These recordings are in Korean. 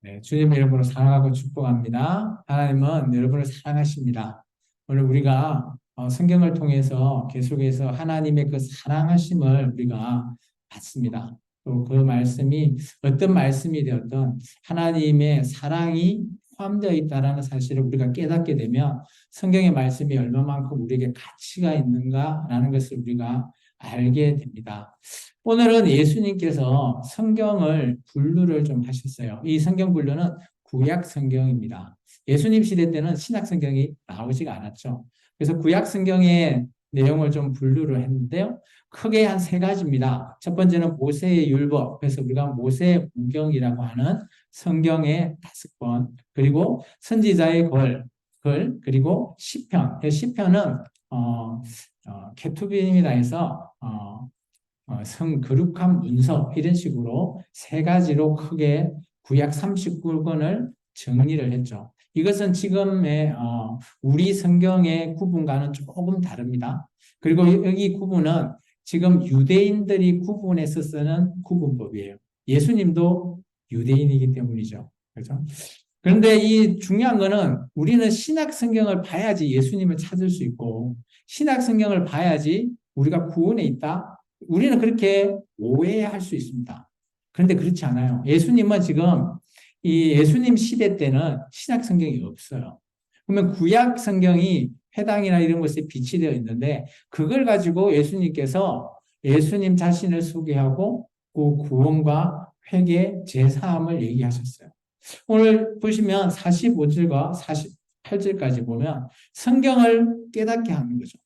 네, 주님 이름으로 사랑하고 축복합니다. 하나님은 여러분을 사랑하십니다. 오늘 우리가 성경을 통해서 계속해서 하나님의 그 사랑하심을 우리가 받습니다. 또 그 말씀이 어떤 말씀이 되었던 하나님의 사랑이 포함되어 있다는 사실을 우리가 깨닫게 되면 성경의 말씀이 얼마만큼 우리에게 가치가 있는가라는 것을 우리가 알게 됩니다. 오늘은 예수님께서 성경을 분류를 좀 하셨어요. 이 성경 분류는 구약 성경입니다. 예수님 시대 때는 신약 성경이 나오지가 않았죠. 그래서 구약 성경의 내용을 좀 분류를 했는데요. 크게 한 세 가지입니다. 첫 번째는 모세의 율법, 그래서 우리가 모세 우경이라고 하는 성경의 5권, 그리고 선지자의 그리고 시편. 시편은 케투빈이라 해서 성거룩한 문서 이런 식으로 세 가지로 크게 구약 39권을 정리를 했죠. 이것은 지금의 우리 성경의 구분과는 조금 다릅니다. 그리고 여기 구분은 지금 유대인들이 구분해서 쓰는 구분법이에요. 예수님도 유대인이기 때문이죠. 그렇죠? 그런데 이 중요한 거는 우리는 신약 성경을 봐야지 예수님을 찾을 수 있고 신약 성경을 봐야지 우리가 구원에 있다. 우리는 그렇게 오해할 수 있습니다. 그런데 그렇지 않아요. 예수님은 지금 이 예수님 시대 때는 신약 성경이 없어요. 그러면 구약 성경이 회당이나 이런 것에 비치되어 있는데 그걸 가지고 예수님께서 예수님 자신을 소개하고 그 구원과 회개, 제사함을 얘기하셨어요. 오늘 보시면 45절과 48절까지 보면 성경을 깨닫게 하는 거죠.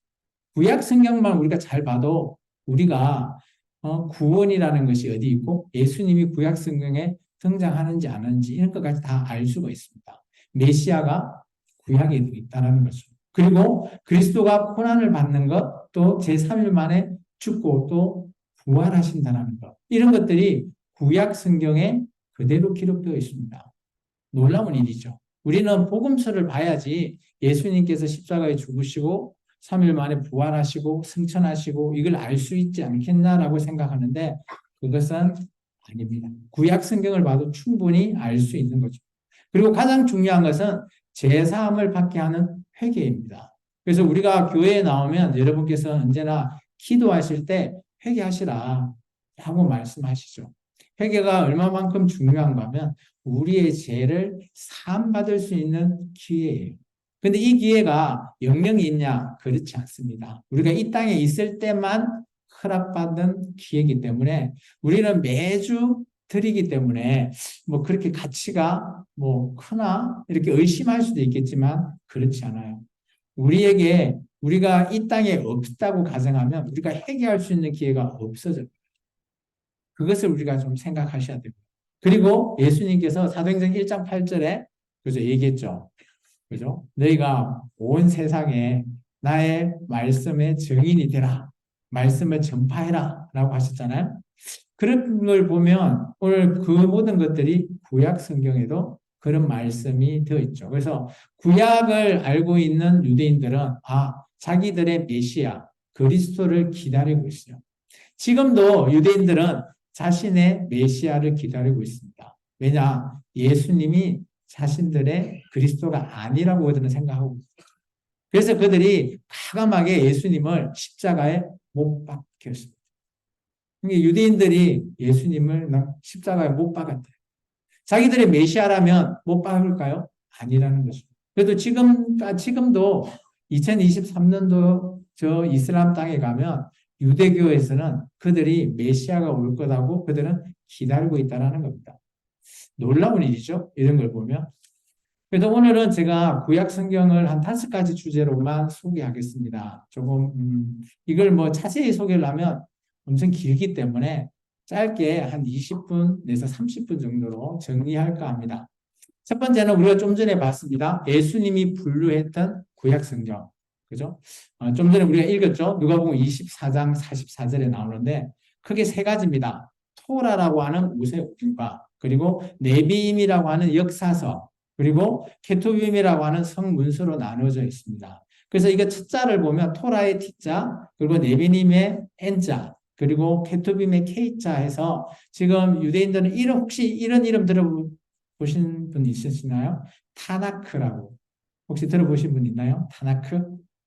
구약 성경만 우리가 잘 봐도 우리가 구원이라는 것이 어디 있고 예수님이 구약 성경에 등장하는지 안 하는지 이런 것까지 다 알 수가 있습니다. 메시아가 구약에 있다는 거죠. 그리고 그리스도가 고난을 받는 것, 또 제3일 만에 죽고 또 부활하신다는 것, 이런 것들이 구약 성경에 그대로 기록되어 있습니다. 놀라운 일이죠. 우리는 복음서를 봐야지 예수님께서 십자가에 죽으시고 3일 만에 부활하시고 승천하시고 이걸 알 수 있지 않겠나라고 생각하는데 그것은 아닙니다. 구약 성경을 봐도 충분히 알 수 있는 거죠. 그리고 가장 중요한 것은 제사함을 받게 하는 회개입니다. 그래서 우리가 교회에 나오면 여러분께서 언제나 기도하실 때 회개하시라 하고 말씀하시죠. 회개가 얼마만큼 중요한가 하면 우리의 죄를 사함받을 수 있는 기회예요. 근데 이 기회가 영영이 있냐? 그렇지 않습니다. 우리가 이 땅에 있을 때만 허락받은 기회이기 때문에 우리는 매주 드리기 때문에 뭐 그렇게 가치가 뭐 크나 이렇게 의심할 수도 있겠지만 그렇지 않아요. 우리에게 우리가 이 땅에 없다고 가정하면 우리가 회개할 수 있는 기회가 없어져요. 그것을 우리가 좀 생각하셔야 되고. 그리고 예수님께서 사도행전 1장 8절에 그죠 얘기했죠. 그죠? 너희가 온 세상에 나의 말씀의 증인이 되라. 말씀을 전파해라. 라고 하셨잖아요. 그런 걸 보면 오늘 그 모든 것들이 구약 성경에도 그런 말씀이 되어 있죠. 그래서 구약을 알고 있는 유대인들은 자기들의 메시아 그리스도를 기다리고 있어요. 지금도 유대인들은 자신의 메시아를 기다리고 있습니다. 왜냐? 예수님이 자신들의 그리스도가 아니라고 그들은 생각하고 있어요. 그래서 그들이 과감하게 예수님을 십자가에 못 박혔습니다. 유대인들이 예수님을 십자가에 못 박았대요. 자기들의 메시아라면 못 박을까요? 아니라는 것입니다. 그래도 지금도 2023년도 저 이슬람 땅에 가면 유대교에서는 그들이 메시아가 올 거라고 그들은 기다리고 있다는 겁니다. 놀라운 일이죠. 이런 걸 보면. 그래서 오늘은 제가 구약 성경을 한 5가지 주제로만 소개하겠습니다. 조금 이걸 뭐 자세히 소개를 하면 엄청 길기 때문에 짧게 한 20분 내서 30분 정도로 정리할까 합니다. 첫 번째는 우리가 좀 전에 봤습니다. 예수님이 분류했던 구약 성경. 그죠? 좀 전에 우리가 읽었죠? 누가복음 24장 44절에 나오는데 크게 3가지입니다. 토라라고 하는 우세우경과 그리고 네비임이라고 하는 역사서 그리고 케투빔이라고 하는 성문서로 나눠져 있습니다. 그래서 이거 첫자를 보면 토라의 T자 그리고 네비님의 N자 그리고 케투빔의 K자 해서 지금 유대인들은 혹시 이런 이름 보신 분 있으시나요? 타나크라고. 혹시 들어보신 분 있나요? 타나크?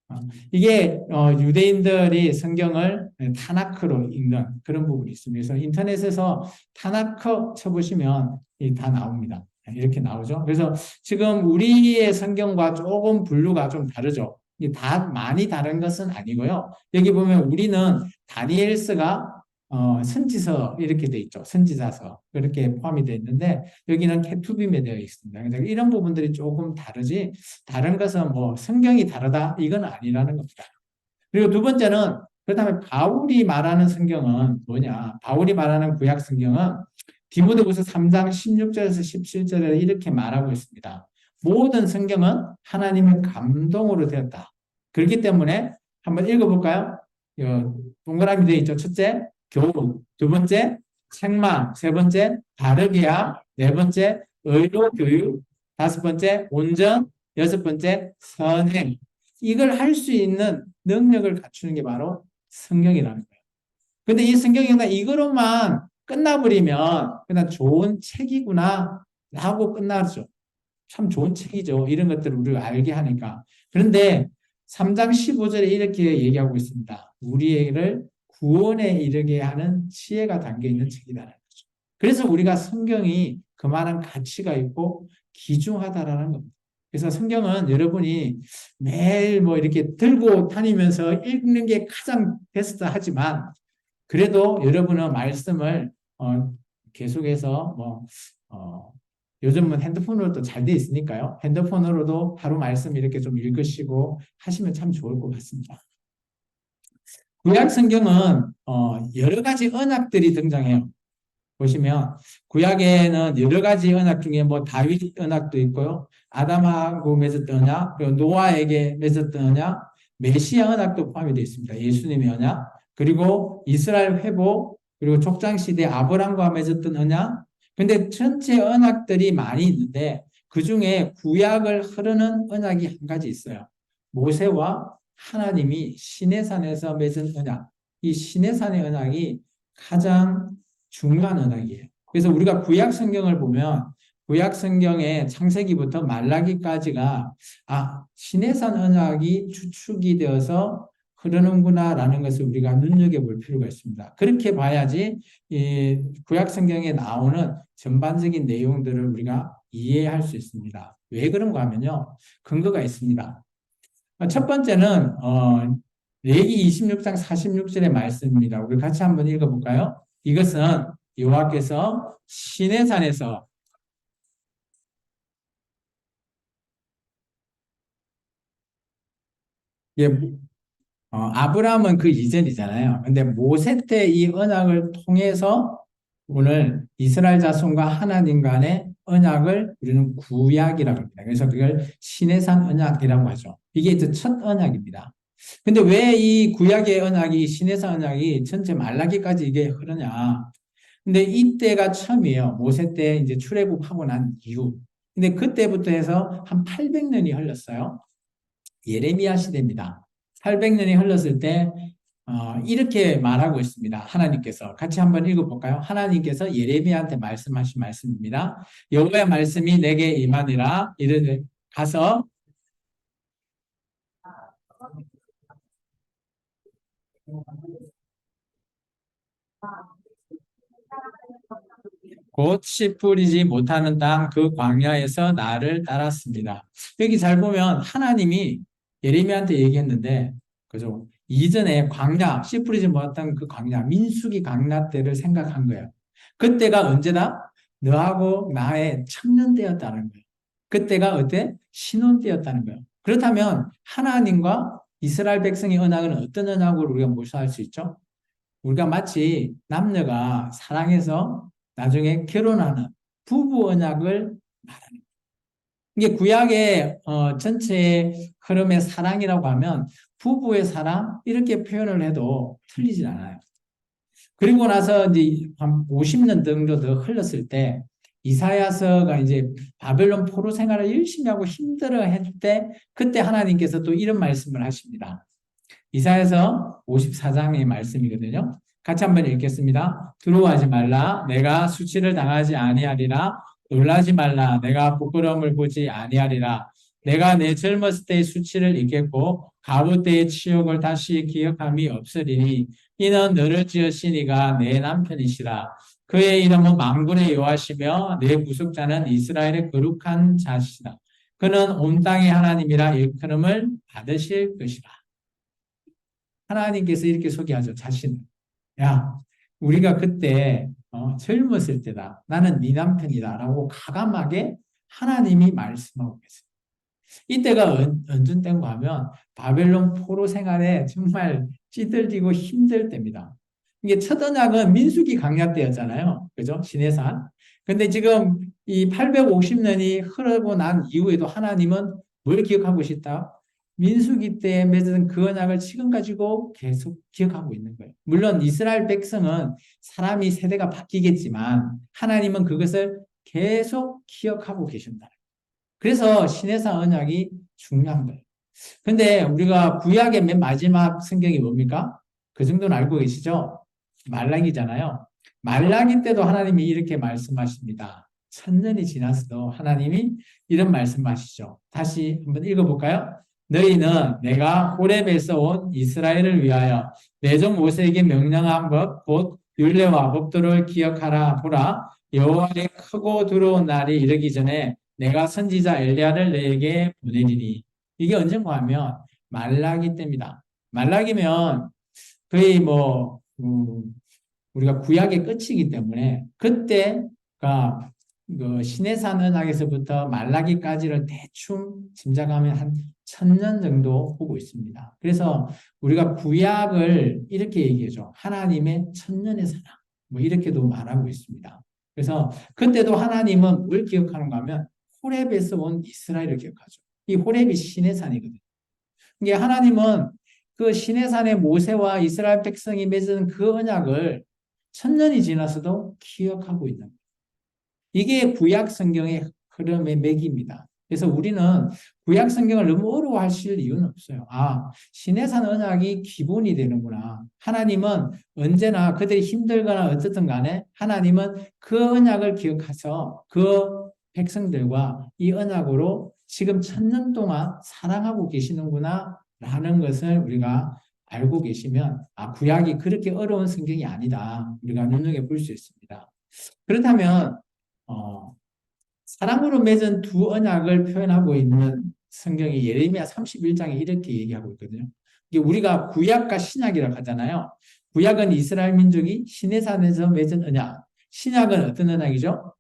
어, 이게 유대인들이 성경을 타나크로 읽는 그런 부분이 있습니다. 그래서 인터넷에서 타나크 쳐보시면 다 나옵니다. 이렇게 나오죠. 그래서 지금 우리의 성경과 조금 분류가 좀 다르죠. 이게 다 많이 다른 것은 아니고요. 여기 보면 우리는 다니엘서가 선지서 이렇게 돼 있죠. 선지자서 그렇게 포함이 되어 있는데 여기는 케투빔에 되어 있습니다. 그래서 이런 부분들이 조금 다르지 다른 것은 뭐 성경이 다르다 이건 아니라는 겁니다. 그리고 두 번째는 그렇다면 바울이 말하는 성경은 뭐냐? 바울이 말하는 구약 성경은 디모데후서 3장 16절에서 17절에 이렇게 말하고 있습니다. 모든 성경은 하나님의 감동으로 되었다. 그렇기 때문에 한번 읽어볼까요? 동그라미 되어 있죠. 첫째, 교훈. 두 번째, 책망. 세 번째, 바르게 함. 네 번째, 의로 교육. 다섯 번째, 온전. 여섯 번째, 선행. 이걸 할 수 있는 능력을 갖추는 게 바로 성경이라는 거예요. 근데 이 성경이 그냥 이거로만 끝나버리면 그냥 좋은 책이구나 하고 끝나죠. 참 좋은 책이죠. 이런 것들을 우리가 알게 하니까. 그런데 3장 15절에 이렇게 얘기하고 있습니다. 우리를 구원에 이르게 하는 지혜가 담겨 있는 책이라는 거죠. 그래서 우리가 성경이 그만한 가치가 있고 귀중하다라는 겁니다. 그래서 성경은 여러분이 매일 뭐 이렇게 들고 다니면서 읽는 게 가장 베스트 하지만 그래도 여러분은 말씀을 계속해서 뭐 요즘은 핸드폰으로도 잘 돼 있으니까요. 핸드폰으로도 하루 말씀 이렇게 좀 읽으시고 하시면 참 좋을 것 같습니다. 구약 성경은 여러 가지 언약들이 등장해요. 보시면 구약에는 여러 가지 언약 중에 뭐 다윗 언약도 있고요. 아담하고 맺었던 언약, 그리고 노아에게 맺었던 언약, 메시아 언약도 포함이 되어 있습니다. 예수님의 언약, 그리고 이스라엘 회복, 그리고 족장 시대 아브람과 맺었던 언약. 근데 전체 언약들이 많이 있는데 그 중에 구약을 흐르는 언약이 한 가지 있어요. 모세와 하나님이 시내산에서 맺은 언약. 이 시내산의 언약이 가장 중요한 언약이에요. 그래서 우리가 구약 성경을 보면 구약 성경의 창세기부터 말라기까지가 시내산 언약이 주축이 되어서 흐르는구나라는 것을 우리가 눈여겨볼 필요가 있습니다. 그렇게 봐야지 이 구약 성경에 나오는 전반적인 내용들을 우리가 이해할 수 있습니다. 왜 그런가 하면요. 근거가 있습니다. 첫 번째는 레위기 26장 46절의 말씀입니다. 우리 같이 한번 읽어볼까요? 이것은 여호와께서 시내산에서 예, 아브라함은 그 이전이잖아요. 근데 모세 때 이 언약을 통해서 오늘 이스라엘 자손과 하나님 간의 언약을 우리는 구약이라고 합니다. 그래서 그걸 시내산 언약이라고 하죠. 이게 이제 첫 언약입니다. 근데 왜 이 구약의 언약이 시내산 언약이 전체 말라기까지 이게 흐르냐? 근데 이때가 처음이에요. 모세 때 이제 출애굽하고 난 이후. 근데 그때부터 해서 한 800년이 흘렀어요. 예레미야 시대입니다. 800년이 흘렀을 때 이렇게 말하고 있습니다. 하나님께서 같이 한번 읽어볼까요? 하나님께서 예레미야한테 말씀하신 말씀입니다. 여호와의 말씀이 내게 임하니라 이르되 가서 곧 씨 뿌리지 못하는 땅 그 광야에서 나를 따랐습니다. 여기 잘 보면 하나님이 예레미야한테 얘기했는데 그죠? 이전에 광야, 씨 뿌리지 못한 그 광야, 민수기 광야 때를 생각한 거예요. 그때가 언제다? 너하고 나의 청년 때였다는 거예요. 그때가 어때? 신혼 때였다는 거예요. 그렇다면 하나님과 이스라엘 백성의 언약은 어떤 언약으로 우리가 묘사할 수 있죠? 우리가 마치 남녀가 사랑해서 나중에 결혼하는 부부 언약을 말하는 이게 구약의 전체 흐름의 사랑이라고 하면 부부의 사랑 이렇게 표현을 해도 틀리진 않아요. 그리고 나서 이제 한 50년 정도 더 흘렀을 때 이사야서가 이제 바벨론 포로 생활을 열심히 하고 힘들어 했을 때 그때 하나님께서 또 이런 말씀을 하십니다. 이사야서 54장의 말씀이거든요. 같이 한번 읽겠습니다. 두려워하지 말라. 내가 수치를 당하지 아니하리라. 놀라지 말라. 내가 부끄러움을 보지 아니하리라. 내가 내 젊었을 때의 수치를 잊겠고 가부 때의 치욕을 다시 기억함이 없으리니 이는 너를 지으신 이가 내 남편이시라. 그의 이름은 만군의 여호와시며 내 구속자는 이스라엘의 거룩한 자시다. 그는 온 땅의 하나님이라 일컬음을 받으실 것이라. 하나님께서 이렇게 소개하죠. 자신을. 야, 우리가 그때 젊었을 때다. 나는 네 남편이다. 라고 과감하게 하나님이 말씀하고 계세요. 이때가 언제 때인가 하면 바벨론 포로 생활에 정말 찌들리고 힘들 때입니다. 이게 첫 언약은 민수기 강야 때였잖아요. 그죠? 시내산. 근데 지금 이 850년이 흐르고 난 이후에도 하나님은 뭘 기억하고 싶다? 민수기 때 맺은 그 언약을 지금 가지고 계속 기억하고 있는 거예요. 물론 이스라엘 백성은 사람이 세대가 바뀌겠지만 하나님은 그것을 계속 기억하고 계신다. 그래서 신해산 언약이 중요한 거예요. 근데 우리가 구약의 맨 마지막 성경이 뭡니까? 그 정도는 알고 계시죠? 말라기잖아요. 말라기 때도 하나님이 이렇게 말씀하십니다. 천년이 지났어도 하나님이 이런 말씀하시죠. 다시 한번 읽어볼까요? 너희는 내가 호렙에서 온 이스라엘을 위하여 내 종 모세에게 명령한 법, 곧 율례와 법도를 기억하라. 보라, 여호와의 크고 두려운 날이 이르기 전에 내가 선지자 엘리야를 너에게 보내리니. 이게 언젠가 하면 말라기 때입니다. 말라기면 거의 우리가 구약의 끝이기 때문에 그때가 그 시내산 언약에서부터 말라기까지를 대충 짐작하면 한 1000년 정도 보고 있습니다. 그래서 우리가 구약을 이렇게 얘기하죠. 하나님의 천년의 사랑. 뭐 이렇게도 말하고 있습니다. 그래서 그때도 하나님은 뭘 기억하는가 하면 호렙에서 온 이스라엘을 기억하죠. 이 호렙이 시내산이거든요. 이게 하나님은 그 시내산의 모세와 이스라엘 백성이 맺은 그 언약을 1000년이 지나서도 기억하고 있는 거예요. 이게 구약 성경의 흐름의 맥입니다. 그래서 우리는 구약 성경을 너무 어려워하실 이유는 없어요. 아, 시내산 언약이 기본이 되는구나. 하나님은 언제나 그들이 힘들거나 어떻든 간에 하나님은 그 언약을 기억해서 그 백성들과 이 언약으로 지금 1000년 동안 사랑하고 계시는구나 라는 것을 우리가 알고 계시면 아, 구약이 그렇게 어려운 성경이 아니다. 우리가 눈여겨볼 수 있습니다. 그렇다면 사랑으로 맺은 두 언약을 표현하고 있는 성경이 예레미야 31장에 이렇게 얘기하고 있거든요. 이게 우리가 구약과 신약이라고 하잖아요. 구약은 이스라엘 민족이 시내산에서 맺은 언약. 신약은 어떤 언약이죠?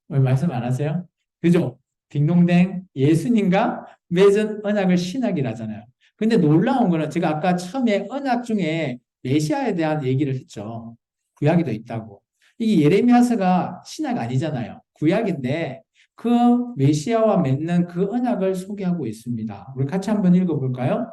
왜 말씀 안 하세요? 그죠? 딩동댕 예수님과 맺은 언약을 신약이라 하잖아요. 근데 놀라운 거는 제가 아까 처음에 언약 중에 메시아에 대한 얘기를 했죠. 구약이 더 있다고. 이게 예레미야서가 신약 아니잖아요. 구약인데 그 메시아와 맺는 그 언약을 소개하고 있습니다. 우리 같이 한번 읽어볼까요?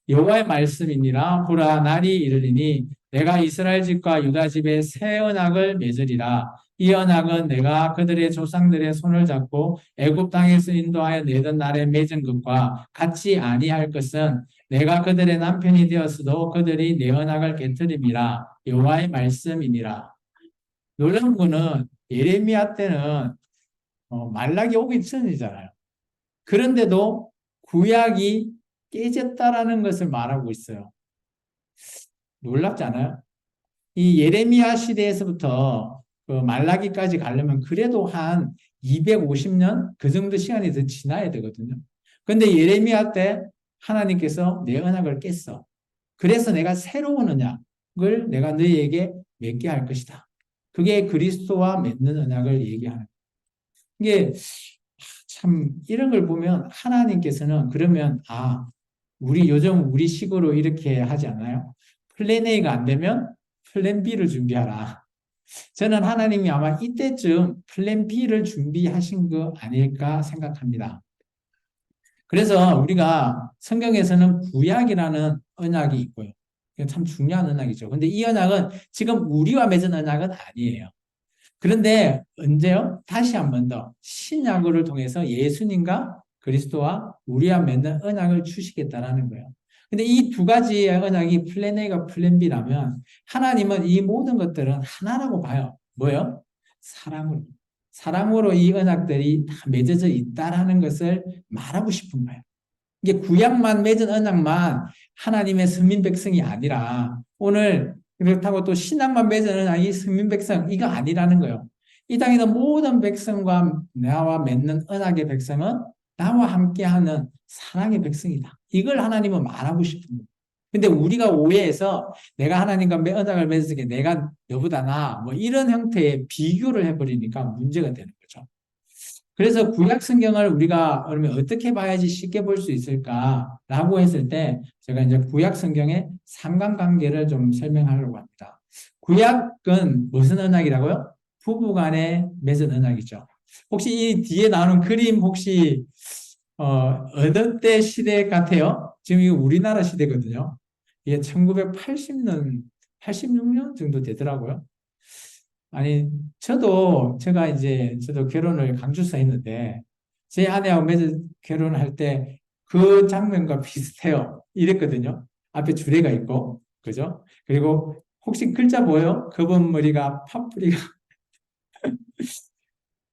여호와의 말씀이니라 보라 날이 이르리니 내가 이스라엘 집과 유다 집에 새 언약을 맺으리라. 이 언약은 내가 그들의 조상들의 손을 잡고 애굽 땅에서 인도하여 내던 날에 맺은 것과 같이 아니할 것은 내가 그들의 남편이 되었어도 그들이 내 언약을 깨뜨림이라. 여호와의 말씀이니라. 놀라운 거는 예레미야 때는 말라기 오기 전이잖아요. 그런데도 구약이 깨졌다라는 것을 말하고 있어요. 놀랍지 않아요? 이 예레미야 시대에서부터 그 말라기까지 가려면 그래도 한 250년 그 정도 시간이 더 지나야 되거든요. 근데 예레미야 때 하나님께서 내 언약을 깼어. 그래서 내가 새로운 언약을 내가 너희에게 맺게 할 것이다. 그게 그리스도와 맺는 언약을 얘기하는 거예요. 이게 참 이런 걸 보면 하나님께서는 그러면 우리 요즘 우리 식으로 이렇게 하지 않아요? 플랜 A가 안 되면 플랜 B를 준비하라. 저는 하나님이 아마 이때쯤 플랜 B를 준비하신 거 아닐까 생각합니다. 그래서 우리가 성경에서는 구약이라는 언약이 있고요. 이건 참 중요한 언약이죠. 근데 이 언약은 지금 우리와 맺은 언약은 아니에요. 그런데 언제요? 다시 한 번 더 신약을 통해서 예수님과 그리스도와 우리와 맺는 언약을 주시겠다라는 거예요. 근데 이 두 가지의 언약이 플랜 A가 플랜 B라면 하나님은 이 모든 것들은 하나라고 봐요. 뭐요? 사랑으로. 사랑으로 이 언약들이 다 맺어져 있다라는 것을 말하고 싶은 거예요. 이게 구약만 맺은 언약만 하나님의 선민 백성이 아니라 오늘 그렇다고 또 신약만 맺은 언약이 선민 백성 이거 아니라는 거예요. 이 땅에 있는 모든 백성과 나와 맺는 언약의 백성은 나와 함께하는 사랑의 백성이다. 이걸 하나님은 말하고 싶은 거예요. 근데 우리가 오해해서 내가 하나님과 언약을 맺었으니 내가 너보다 나아 뭐 이런 형태의 비교를 해버리니까 문제가 되는 거죠. 그래서 구약 성경을 우리가 그러면 어떻게 봐야지 쉽게 볼 수 있을까라고 했을 때 제가 이제 구약 성경의 상관관계를 좀 설명하려고 합니다. 구약은 무슨 언약이라고요? 부부간에 맺은 언약이죠. 혹시 이 뒤에 나오는 그림 혹시 어느 때 시대 같아요? 지금 이거 우리나라 시대거든요. 이게 1980년, 86년 정도 되더라고요. 아니, 저도 결혼을 강주사 했는데, 제 아내하고 매주 결혼할 때 그 장면과 비슷해요. 이랬거든요. 앞에 주례가 있고, 그죠? 그리고 혹시 글자 보여요? 검은머리가 파뿌리가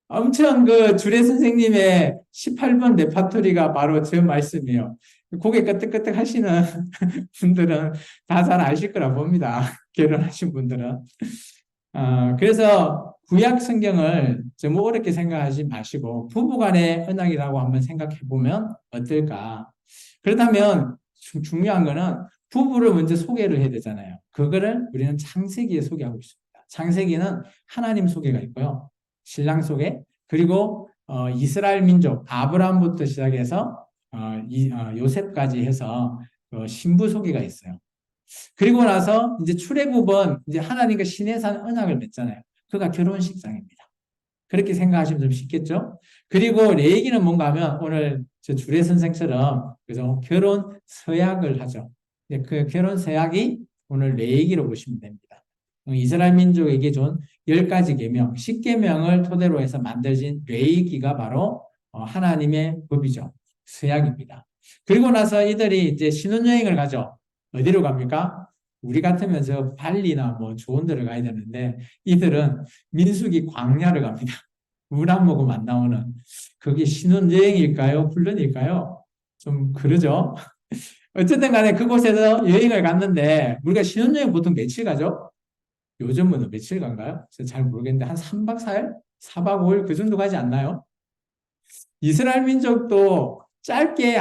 엄청 그 주례 선생님의 18번 레파토리가 바로 저 말씀이에요. 고개 끄덕끄덕 하시는 분들은 다 잘 아실 거라 봅니다. 결혼하신 분들은. 그래서 구약 성경을 너무 어렵게 생각하지 마시고 부부간의 언약이라고 한번 생각해 보면 어떨까? 그렇다면 중요한 거는 부부를 먼저 소개를 해야 되잖아요. 그거를 우리는 창세기에 소개하고 있습니다. 창세기는 하나님 소개가 있고요. 신랑 소개, 그리고 이스라엘 민족 아브라함부터 시작해서 요셉까지 해서 신부 소개가 있어요. 그리고 나서 이제 출애굽은 이제 하나님과 신의 산 언약을 맺잖아요. 그가 결혼식장입니다. 그렇게 생각하시면 좀 쉽겠죠? 그리고 레위기는 뭔가 하면 오늘 저 주례 선생처럼 그래서 결혼 서약을 하죠. 그 결혼 서약이 오늘 레위기로 보시면 됩니다. 이스라엘 민족에게 준 10가지 계명, 10계명을 토대로 해서 만들어진 레위기가 바로 하나님의 법이죠. 서약입니다. 그리고 나서 이들이 이제 신혼여행을 가죠. 어디로 갑니까? 우리 같으면 저 발리나 뭐 좋은 데를 가야 되는데 이들은 민수기 광야를 갑니다. 물 한 모금 안 나오는. 그게 신혼여행일까요? 훈련일까요? 좀 그러죠. 어쨌든 간에 그곳에서 여행을 갔는데 우리가 신혼여행 보통 며칠 가죠? 요즘은 며칠 간가요? 잘 모르겠는데 한 3박 4일? 4박 5일 그 정도 가지 않나요? 이스라엘 민족도 짧게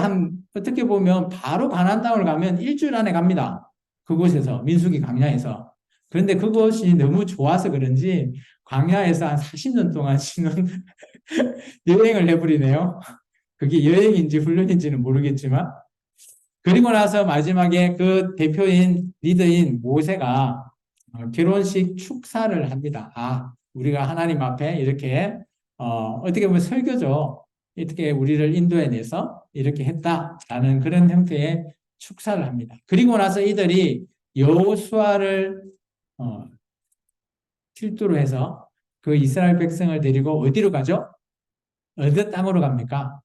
어떻게 보면 바로 가나안 땅을 가면 일주일 안에 갑니다. 그곳에서 민수기 광야에서. 그런데 그곳이 너무 좋아서 그런지 광야에서 한 40년 동안 신혼 여행을 해버리네요. 그게 여행인지 훈련인지는 모르겠지만. 그리고 나서 마지막에 그 대표인 리더인 모세가 결혼식 축사를 합니다. 우리가 하나님 앞에 이렇게 어떻게 보면 설교죠. 이렇게 우리를 인도해내서 이렇게 했다라는 그런 형태의 축사를 합니다. 그리고 나서 이들이 여호수아를 필두로 해서 그 이스라엘 백성을 데리고 어디로 가죠? 어느 땅으로 갑니까?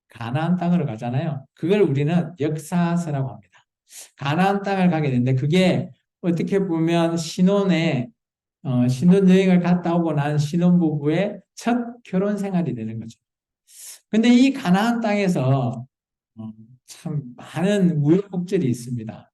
가나안 땅으로 가잖아요. 그걸 우리는 역사서라고 합니다. 가나안 땅을 가게 되는데 그게 어떻게 보면 신혼여행을 갔다 오고 난 신혼부부의 첫 결혼 생활이 되는 거죠. 근데 이 가나안 땅에서 참 많은 우여곡절이 있습니다.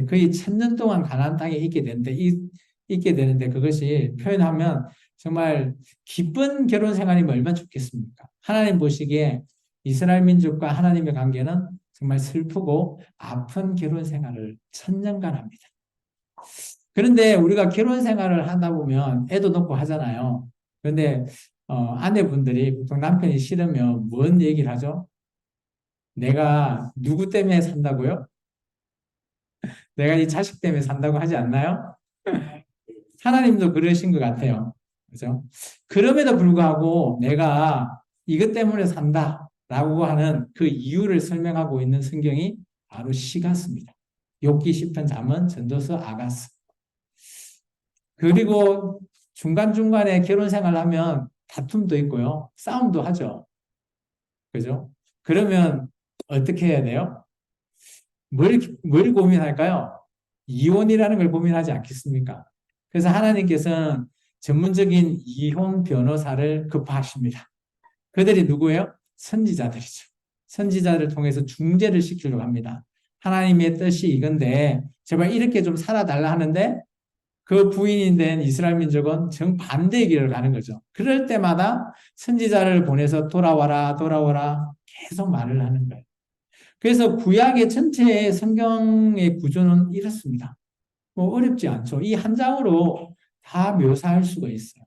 거의 1000년 동안 가나안 땅에 있게 되는데 그것이 표현하면 정말 기쁜 결혼 생활이면 얼마나 좋겠습니까? 하나님 보시기에 이스라엘 민족과 하나님의 관계는 정말 슬프고 아픈 결혼 생활을 1000년간 합니다. 그런데 우리가 결혼 생활을 하다 보면 애도 낳고 하잖아요. 그런데 아내분들이 보통 남편이 싫으면 뭔 얘기를 하죠? 내가 누구 때문에 산다고요? 내가 이 자식 때문에 산다고 하지 않나요? 하나님도 그러신 것 같아요. 그죠? 그럼에도 불구하고 내가 이것 때문에 산다라고 하는 그 이유를 설명하고 있는 성경이 바로 시가스입니다. 욥기 시편 잠언 전도서 아가스. 그리고 중간중간에 결혼 생활하면 다툼도 있고요. 싸움도 하죠. 그죠? 그러면 어떻게 해야 돼요? 뭘 고민할까요? 이혼이라는 걸 고민하지 않겠습니까? 그래서 하나님께서는 전문적인 이혼 변호사를 급파하십니다. 그들이 누구예요? 선지자들이죠. 선지자를 통해서 중재를 시키려고 합니다. 하나님의 뜻이 이건데 제발 이렇게 좀 살아달라 하는데 그 부인이 된 이스라엘 민족은 정반대의 길을 가는 거죠. 그럴 때마다 선지자를 보내서 돌아와라, 돌아와라 계속 말을 하는 거예요. 그래서 구약의 전체의 성경의 구조는 이렇습니다. 뭐 어렵지 않죠. 이 한 장으로 다 묘사할 수가 있어요.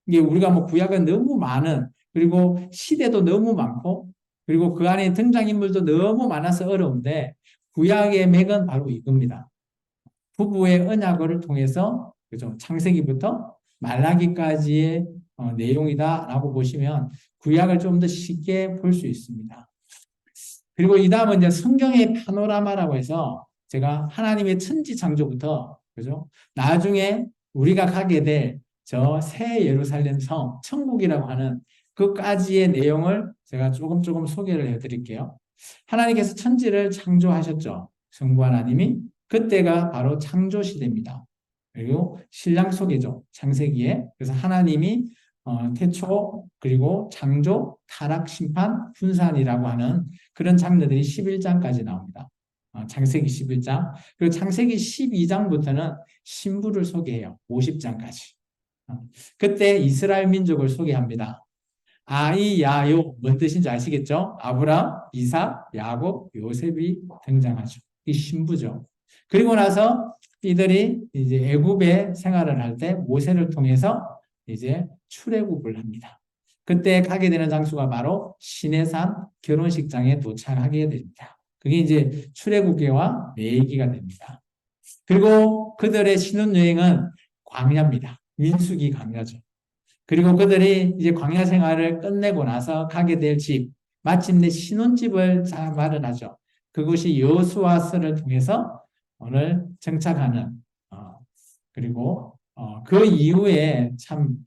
이게 우리가 뭐 구약은 너무 많은, 그리고 시대도 너무 많고, 그리고 그 안에 등장인물도 너무 많아서 어려운데, 구약의 맥은 바로 이겁니다. 부부의 언약을 통해서, 그죠? 창세기부터 말라기까지의 내용이다라고 보시면 구약을 좀 더 쉽게 볼 수 있습니다. 그리고 이 다음은 이제 성경의 파노라마라고 해서 제가 하나님의 천지 창조부터, 그죠? 나중에 우리가 가게 될 저 새 예루살렘 성, 천국이라고 하는 그까지의 내용을 제가 조금 소개를 해드릴게요. 하나님께서 천지를 창조하셨죠. 성부 하나님이. 그때가 바로 창조 시대입니다. 그리고 신랑 소개죠. 창세기에. 그래서 하나님이 태초, 그리고 창조, 타락, 심판, 분산이라고 하는 그런 장르들이 11장까지 나옵니다. 창세기 11장. 그리고 창세기 12장부터는 신부를 소개해요. 50장까지. 그때 이스라엘 민족을 소개합니다. 아이야요, 뭔 뜻인지 아시겠죠? 아브람, 이삭, 야곱, 요셉이 등장하죠. 이 신부죠. 그리고 나서 이들이 이제 애굽에 생활을 할 때 모세를 통해서 이제 출애굽을 합니다. 그때 가게 되는 장소가 바로 시내산 결혼식장에 도착하게 됩니다. 그게 이제 출애굽기와 매기가 됩니다. 그리고 그들의 신혼여행은 광야입니다. 민수기 광야죠. 그리고 그들이 이제 광야 생활을 끝내고 나서 가게 될 집, 마침내 신혼집을 마련하죠. 그것이 여호수아서를 통해서 오늘 정착하는, 그리고 그 이후에 참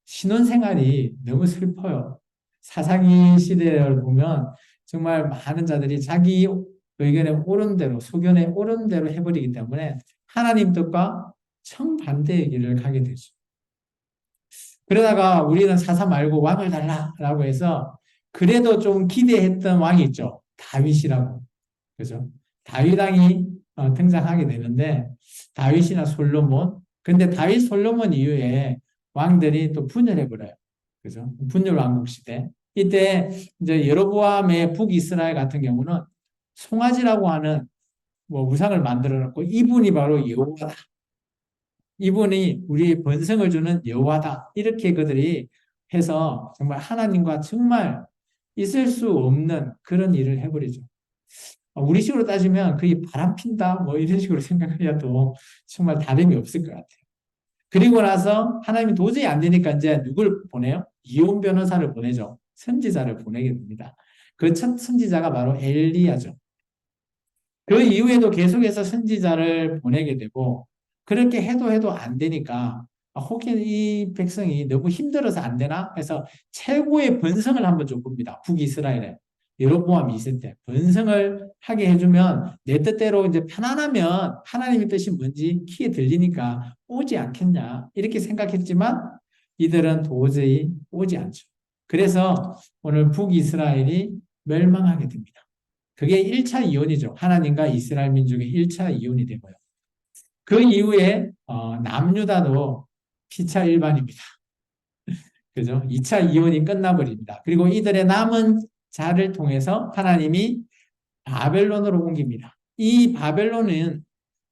신혼생활이 너무 슬퍼요. 사사기 시대를 보면 정말 많은 자들이 자기 의견에 옳은 대로, 소견에 옳은 대로 해버리기 때문에 하나님 뜻과 정반대의 길을 가게 되죠. 그러다가 우리는 사사 말고 왕을 달라라고 해서 그래도 좀 기대했던 왕이 있죠. 다윗이라고. 그죠? 다윗 왕이 등장하게 되는데 다윗이나 솔로몬. 근데 다윗 솔로몬 이후에 왕들이 또 분열해버려요. 그죠? 분열 왕국 시대. 이때 이제 여로보암의 북이스라엘 같은 경우는 송아지라고 하는 뭐 우상을 만들어 놓고 이분이 바로 여호와다. 이분이 우리의 번성을 주는 여호와다. 이렇게 그들이 해서 정말 하나님과 정말 있을 수 없는 그런 일을 해버리죠. 우리 식으로 따지면 거의 바람 핀다 뭐 이런 식으로 생각해도 정말 다름이 없을 것 같아요. 그리고 나서 하나님이 도저히 안 되니까 이제 누굴 보내요? 이혼 변호사를 보내죠. 선지자를 보내게 됩니다. 그 첫 선지자가 바로 엘리야죠. 그 이후에도 계속해서 선지자를 보내게 되고 그렇게 해도 안 되니까 혹시 이 백성이 너무 힘들어서 안 되나 해서 최고의 번성을 한번 줘 봅니다. 북이스라엘에. 여로보암이 있을 때 번성을 하게 해주면 내 뜻대로 이제 편안하면 하나님의 뜻이 뭔지 귀에 들리니까 오지 않겠냐 이렇게 생각했지만 이들은 도저히 오지 않죠. 그래서 오늘 북이스라엘이 멸망하게 됩니다. 그게 1차 이혼이죠. 하나님과 이스라엘 민족의 1차 이혼이 되고요. 그 이후에 남유다도 피차 일반입니다. 그죠? 2차 이혼이 끝나버립니다. 그리고 이들의 남은 자를 통해서 하나님이 바벨론으로 옮깁니다. 이 바벨론은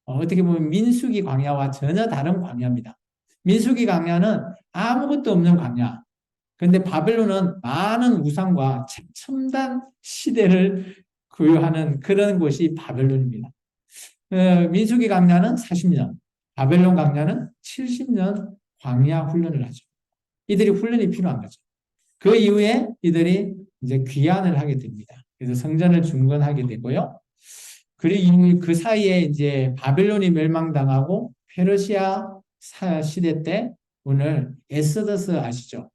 어떻게 보면 민수기 광야와 전혀 다른 광야입니다. 민수기 광야는 아무것도 없는 광야. 그런데 바벨론은 많은 우상과 첨단 시대를 구현하는 그런 곳이 바벨론입니다. 민수기 광야는 40년, 바벨론 광야는 70년 광야 훈련을 하죠. 이들이 훈련이 필요한 거죠. 그 이후에 이들이 이제 귀환을 하게 됩니다. 그래서 성전을 중건하게 되고요. 그리고 그 사이에 이제 바벨론이 멸망당하고 페르시아 시대 때 오늘 에스더스 아시죠?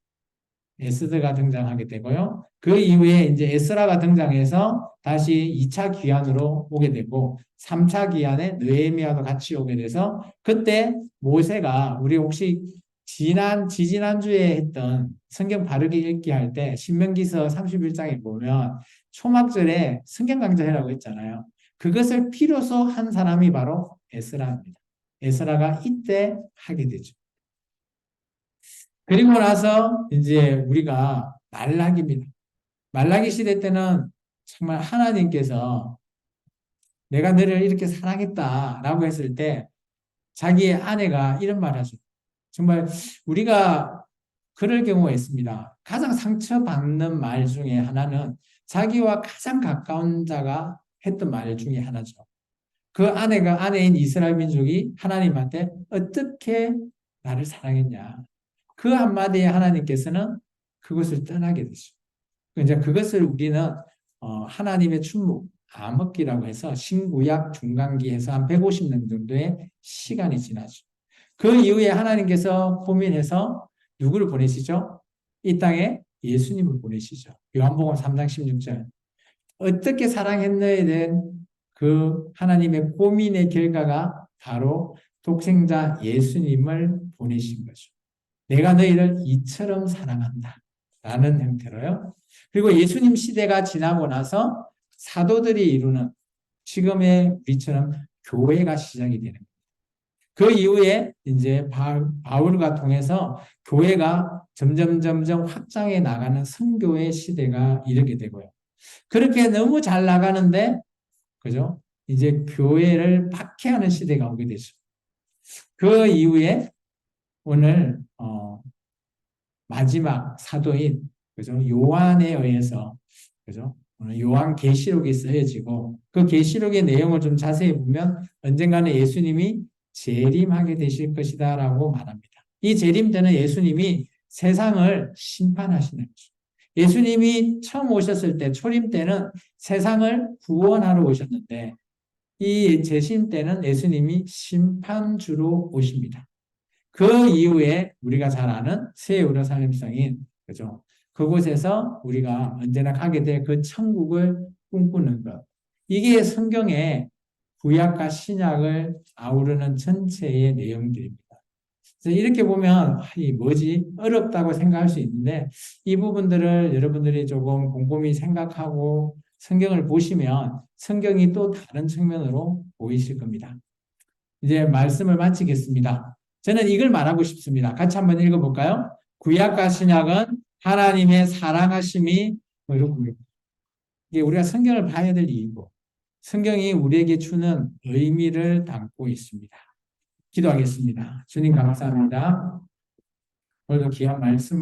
에스더가 등장하게 되고요. 그 이후에 이제 에스라가 등장해서 다시 2차 기한으로 오게 되고 3차 기한에 느헤미야도 같이 오게 돼서 그때 모세가 우리 혹시 지지난주에 했던 성경 바르게 읽기 할 때 신명기서 31장에 보면 초막절에 성경 강좌해라고 했잖아요. 그것을 필요로 한 사람이 바로 에스라입니다. 에스라가 이때 하게 되죠. 그리고 나서 이제 우리가 말라기입니다. 말라기 시대 때는 정말 하나님께서 내가 너를 이렇게 사랑했다라고 했을 때 자기의 아내가 이런 말을 하죠. 정말 우리가 그럴 경우가 있습니다. 가장 상처받는 말 중에 하나는 자기와 가장 가까운 자가 했던 말 중에 하나죠. 그 아내인 이스라엘 민족이 하나님한테 어떻게 나를 사랑했냐. 그 한마디에 하나님께서는 그것을 떠나게 되죠. 이제 그것을 우리는 하나님의 충무, 암흑기라고 해서 신구약 중간기에서 한 150년 정도의 시간이 지나죠. 그 이후에 하나님께서 고민해서 누구를 보내시죠? 이 땅에 예수님을 보내시죠. 요한복음 3장 16절. 어떻게 사랑했느냐에 대한 그 하나님의 고민의 결과가 바로 독생자 예수님을 보내신 거죠. 내가 너희를 이처럼 사랑한다. 라는 형태로요. 그리고 예수님 시대가 지나고 나서 사도들이 이루는 지금의 우리처럼 교회가 시작이 되는 거예요. 그 이후에 이제 바울과 통해서 교회가 점점 확장해 나가는 선교의 시대가 이르게 되고요. 그렇게 너무 잘 나가는데, 그죠? 이제 교회를 박해하는 시대가 오게 되죠. 그 이후에 오늘, 마지막 사도인, 그죠? 요한에 의해서, 그죠? 오늘 요한 계시록이 쓰여지고, 그 계시록의 내용을 좀 자세히 보면 언젠가는 예수님이 재림하게 되실 것이다라고 말합니다. 이 재림 때는 예수님이 세상을 심판하시는 거죠. 예수님이 처음 오셨을 때, 초림 때는 세상을 구원하러 오셨는데, 이 재심 때는 예수님이 심판주로 오십니다. 그 이후에 우리가 잘 아는 새 예루살렘 성인, 그죠? 그곳에서 우리가 언제나 가게 될 그 천국을 꿈꾸는 것. 이게 성경의 구약과 신약을 아우르는 전체의 내용들입니다. 그래서 이렇게 보면 이 뭐지? 어렵다고 생각할 수 있는데 이 부분들을 여러분들이 조금 곰곰이 생각하고 성경을 보시면 성경이 또 다른 측면으로 보이실 겁니다. 이제 말씀을 마치겠습니다. 저는 이걸 말하고 싶습니다. 같이 한번 읽어볼까요? 구약과 신약은 하나님의 사랑하심이 이게 우리가 성경을 봐야 될 이유고 성경이 우리에게 주는 의미를 담고 있습니다. 기도하겠습니다. 주님 감사합니다. 오늘도 귀한 말씀을